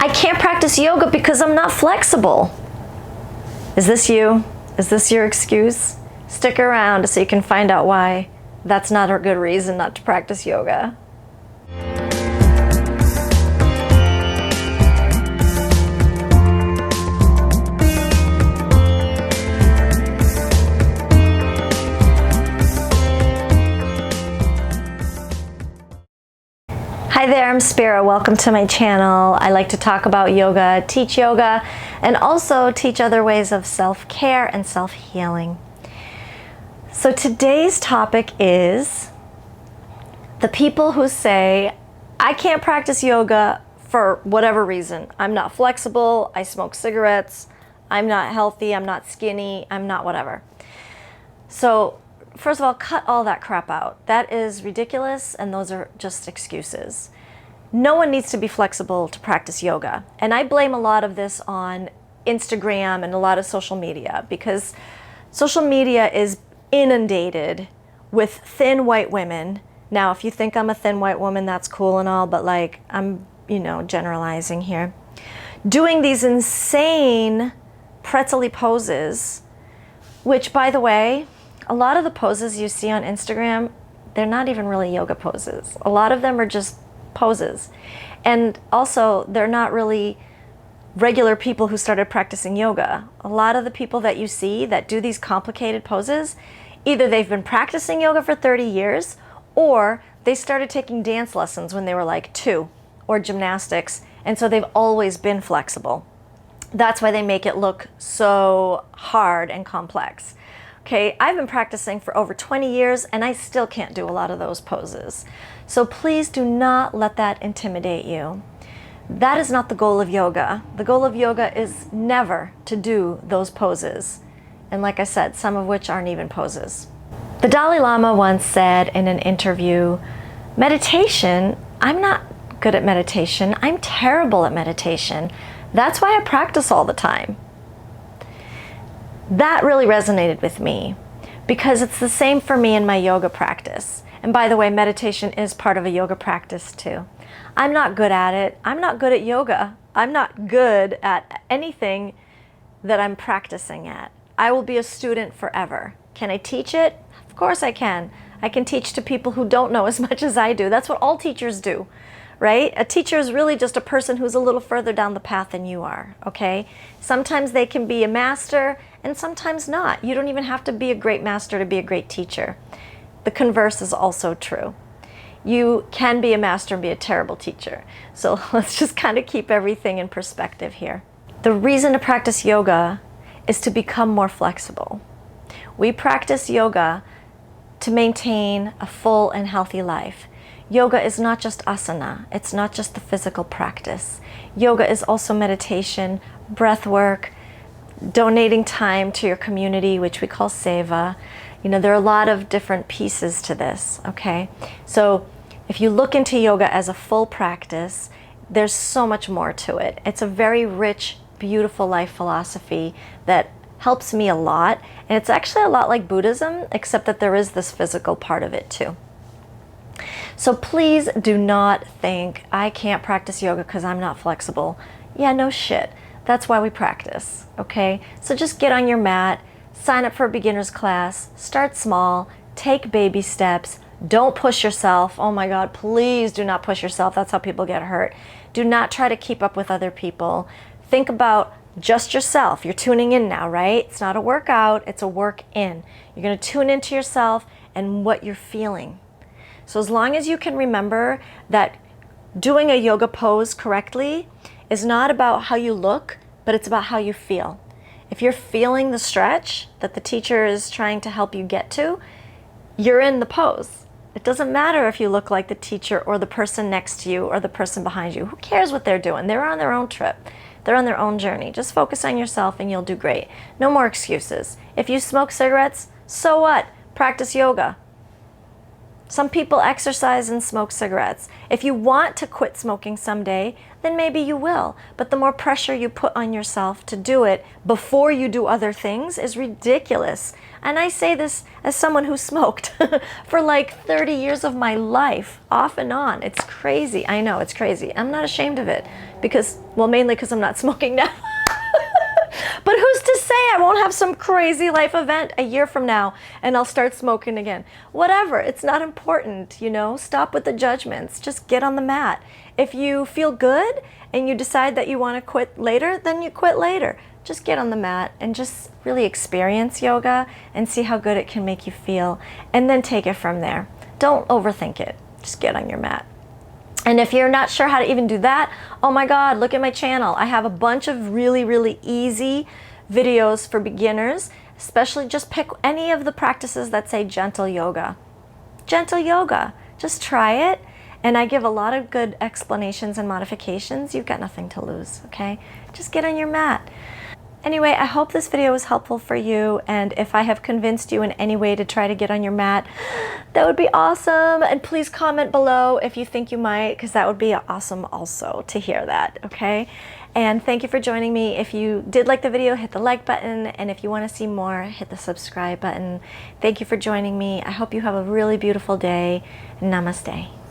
I can't practice yoga because I'm not flexible. Is this you? Is this your excuse? Stick around so you can find out why that's not a good reason not to practice yoga. Hi there, I'm Spira. Welcome to my channel. I like to talk about yoga, teach yoga, and also teach other ways of self-care and self-healing. So today's topic is the people who say, I can't practice yoga for whatever reason. I'm not flexible, I smoke cigarettes, I'm not healthy, I'm not skinny, I'm not whatever. So first of all, cut all that crap out. That is ridiculous, and those are just excuses. No one needs to be flexible to practice yoga. And I blame a lot of this on Instagram and a lot of social media, because social media is inundated with thin white women. Now, if you think I'm a thin white woman, that's cool and all, but like, I'm, generalizing here. Doing these insane pretzel-y poses, which, by the way, a lot of the poses you see on Instagram, they're not even really yoga poses. A lot of them are just poses. And also, they're not really regular people who started practicing yoga. A lot of the people that you see that do these complicated poses, either they've been practicing yoga for 30 years, or they started taking dance lessons when they were like 2, or gymnastics, and so they've always been flexible. That's why they make it look so hard and complex. Okay, I've been practicing for over 20 years and I still can't do a lot of those poses. So please do not let that intimidate you. That is not the goal of yoga. The goal of yoga is never to do those poses. And like I said, some of which aren't even poses. The Dalai Lama once said in an interview, meditation, I'm not good at meditation. I'm terrible at meditation. That's why I practice all the time. That really resonated with me, because it's the same for me in my yoga practice. And by the way, meditation is part of a yoga practice too. I'm not good at it. I'm not good at yoga. I'm not good at anything that I'm practicing at. I will be a student forever. Can I teach it? Of course I can. I can teach to people who don't know as much as I do. That's what all teachers do, right? A teacher is really just a person who's a little further down the path than you are, okay? Sometimes they can be a master and sometimes not. You don't even have to be a great master to be a great teacher. The converse is also true. You can be a master and be a terrible teacher. So let's just kind of keep everything in perspective here. The reason to practice yoga is to become more flexible. We practice yoga to maintain a full and healthy life. Yoga is not just asana. It's not just the physical practice. Yoga is also meditation, breath work, donating time to your community, which we call seva. There are a lot of different pieces to this, okay? So if you look into yoga as a full practice, there's so much more to it. It's a very rich, beautiful life philosophy that helps me a lot. And it's actually a lot like Buddhism, except that there is this physical part of it too. So please do not think, I can't practice yoga because I'm not flexible. Yeah, no shit. That's why we practice, okay? So just get on your mat, sign up for a beginner's class, start small, take baby steps, don't push yourself. Oh my God, please do not push yourself. That's how people get hurt. Do not try to keep up with other people. Think about just yourself. You're tuning in now, right? It's not a workout, it's a work in. You're gonna tune into yourself and what you're feeling. So as long as you can remember that doing a yoga pose correctly is not about how you look, but it's about how you feel. If you're feeling the stretch that the teacher is trying to help you get to, you're in the pose. It doesn't matter if you look like the teacher or the person next to you or the person behind you. Who cares what they're doing? They're on their own trip. They're on their own journey. Just focus on yourself and you'll do great. No more excuses. If you smoke cigarettes, so what? Practice yoga. Some people exercise and smoke cigarettes. If you want to quit smoking someday, then maybe you will. But the more pressure you put on yourself to do it before you do other things is ridiculous. And I say this as someone who smoked for like 30 years of my life, off and on. It's crazy. I know, it's crazy. I'm not ashamed of it because, well, mainly because I'm not smoking now. But who's to say I won't have some crazy life event a year from now and I'll start smoking again? Whatever, it's not important, you know? Stop with the judgments. Just get on the mat. If you feel good and you decide that you want to quit later, then you quit later. Just get on the mat and just really experience yoga and see how good it can make you feel, and then take it from there. Don't overthink it. Just get on your mat. And if you're not sure how to even do that, oh my God, look at my channel. I have a bunch of really, really easy videos for beginners, especially just pick any of the practices that say gentle yoga. Gentle yoga, just try it. And I give a lot of good explanations and modifications. You've got nothing to lose, okay? Just get on your mat. Anyway, I hope this video was helpful for you, and if I have convinced you in any way to try to get on your mat, that would be awesome. And please comment below if you think you might, because that would be awesome also to hear that, okay? And thank you for joining me. If you did like the video, hit the like button, and if you want to see more, hit the subscribe button. Thank you for joining me. I hope you have a really beautiful day. Namaste.